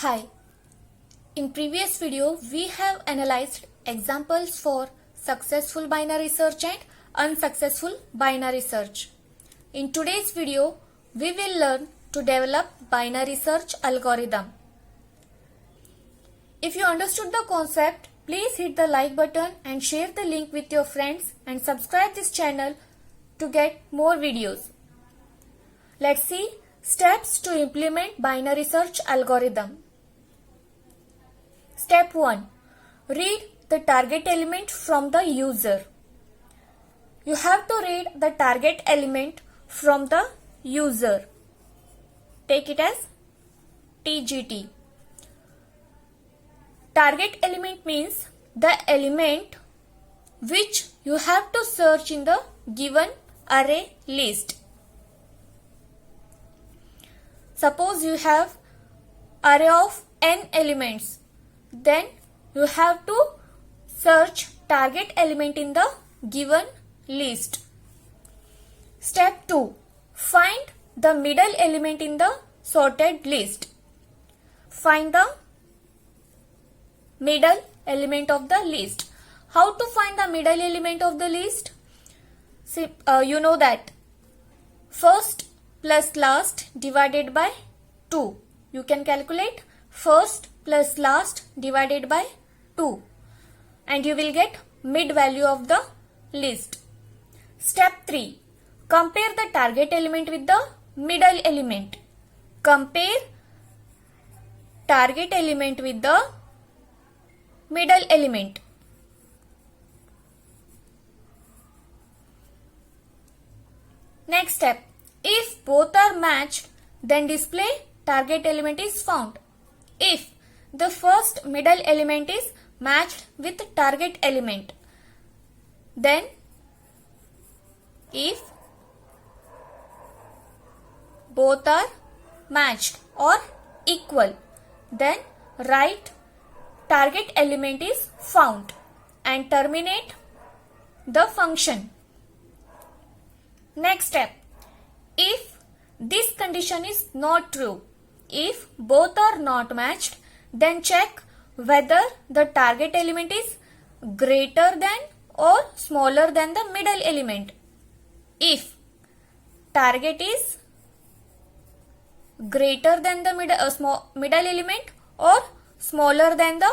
Hi, in previous video we have analyzed examples for successful binary search and unsuccessful binary search. In today's video we will learn to develop binary search algorithm. If you understood the concept, please hit the like button and share the link with your friends and subscribe this channel to get more videos. Let's see steps to implement binary search algorithm. Step 1. Read the target element from the user. You have to read the target element from the user. Take it as TGT. Target element means the element which you have to search in the given array list. Suppose you have array of n elements, then you have to search target element in the given list. Step 2. Find the middle element in the sorted list. Find the middle element of the list. How to find the middle element of the list? See, you know that first plus last divided by 2. You can calculate first plus last divided by 2 and you will get mid value of the list. Step 3. Compare the target element with the middle element. Compare target element with the middle element. Next step. If both are matched, then display target element is found. If the first middle element is matched with target element, then if both are matched or equal, then write target element is found and terminate the function. Next step. If this condition is not true, if both are not matched, then check whether the target element is greater than or smaller than the middle element. If target is greater than the middle element or smaller than the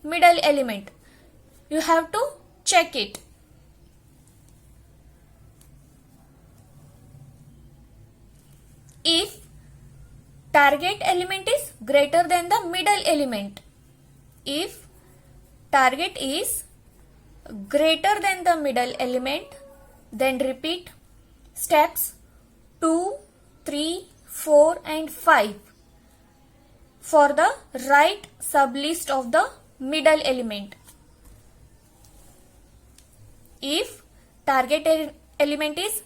middle element, you have to check it. If target element is greater than the middle element, if target is greater than the middle element, then repeat steps 2, 3, 4 and 5 for the right sublist of the middle element. If target element is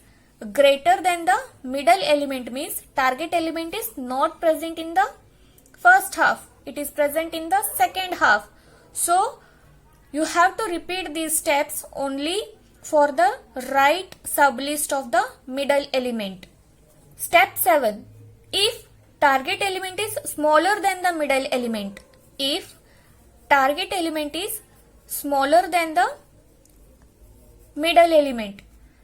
greater than the middle element means target element is not present in the first half, it is present in the second half. So you have to repeat these steps only for the right sublist of the middle element. Step 7. If target element is smaller than the middle element, if target element is smaller than the middle element,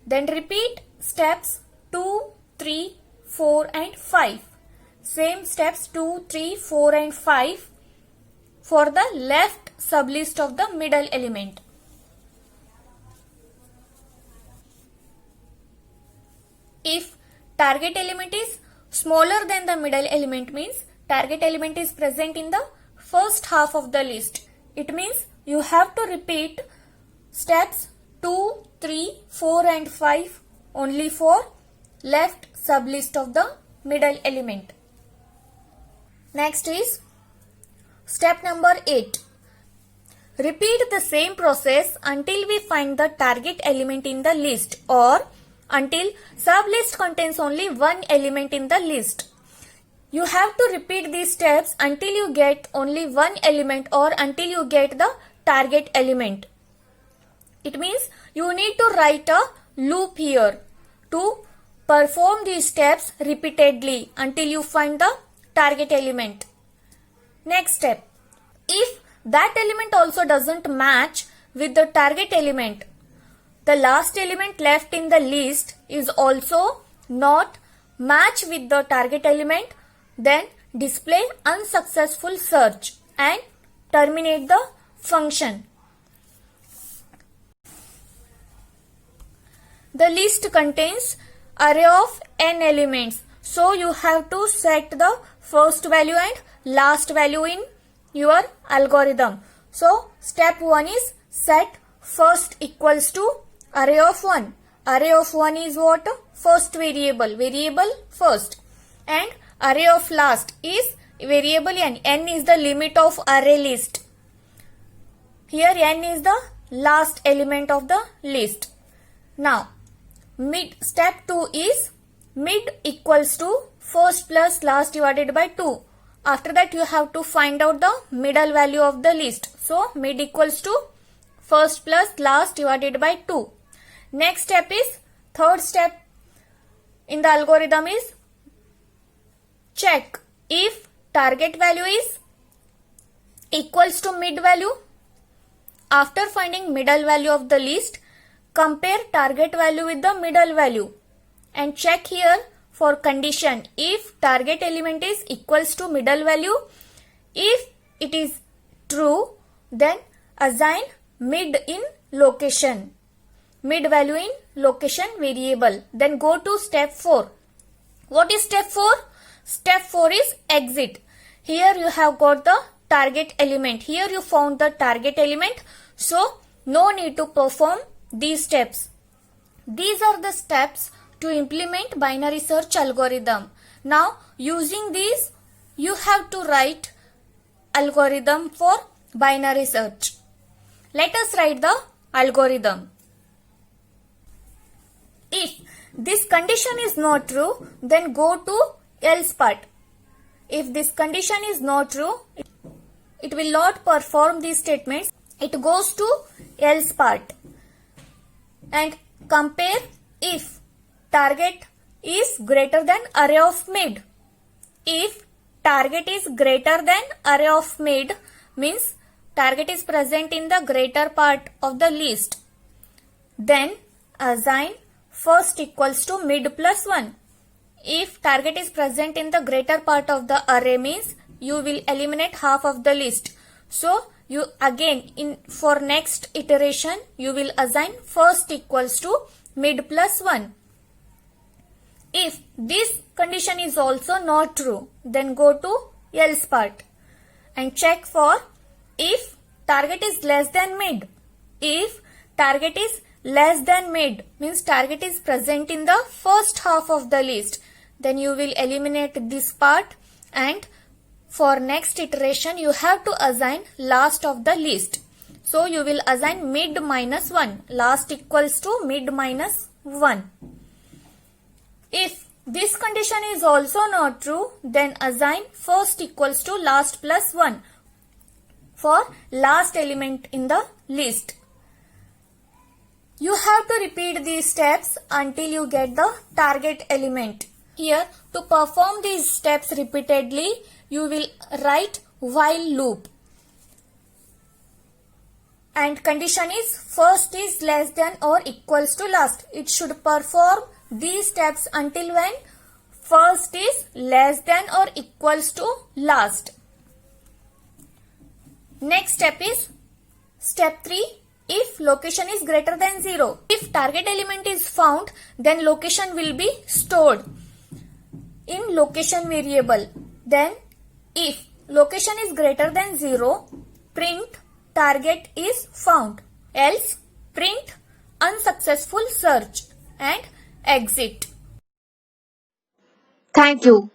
then repeat steps 2, 3, 4 and 5. Same steps 2, 3, 4 and 5 for the left sublist of the middle element. If target element is smaller than the middle element means target element is present in the first half of the list. It means you have to repeat steps 2, 3, 4 and 5 only for left sublist of the middle element. Next is step number 8. Repeat the same process until we find the target element in the list or until sublist contains only one element in the list. You have to repeat these steps until you get only one element or until you get the target element. It means you need to write a loop here to perform these steps repeatedly until you find the target element. Next step. If that element also doesn't match with the target element, the last element left in the list is also not match with the target element, then display unsuccessful search and terminate the function. The list contains array of n elements, so you have to set the first value and last value in your algorithm. So step 1 is set first equals to array of 1. Array of 1 is what? First variable first, and array of last is variable n. N is the limit of array list. Here n is the last element of the list. Now step 2 is mid equals to first plus last divided by 2. After that you have to find out the middle value of the list. So mid equals to first plus last divided by 2. Next step is, third step in the algorithm is check if target value is equals to mid value. After finding middle value of the list, compare target value with the middle value and check here for condition if target element is equals to middle value. If it is true, then assign mid in location, mid value in location variable. Then go to step 4. What is step 4? Step 4 is exit. Here you have got the target element. Here you found the target element. So no need to perform these steps. These are the steps to implement binary search algorithm. Now using these you have to write algorithm for binary search. Let us write the algorithm. If this condition is not true, then go to else part. If this condition is not true, it will not perform these statements. It goes to else part. And compare if target is greater than array of mid. If target is greater than array of mid, means target is present in the greater part of the list, then assign first equals to mid plus 1. If target is present in the greater part of the array, means you will eliminate half of the list. So you again for next iteration you will assign first equals to mid plus 1. If this condition is also not true, then go to else part and check for if target is less than mid. If target is less than mid, means target is present in the first half of the list, then you will eliminate this part, and for next iteration you have to assign last of the list. So you will assign mid minus 1. Last equals to mid minus 1. If this condition is also not true, then assign first equals to last plus 1 for last element in the list. You have to repeat these steps until you get the target element. Here, to perform these steps repeatedly, you will write while loop. And condition is first is less than or equals to last. It should perform these steps until when first is less than or equals to last. Next step is step 3. If location is greater than 0. If target element is found, then location will be stored in location variable. Then if location is greater than 0, print target is found. Else print unsuccessful search and exit. Thank you.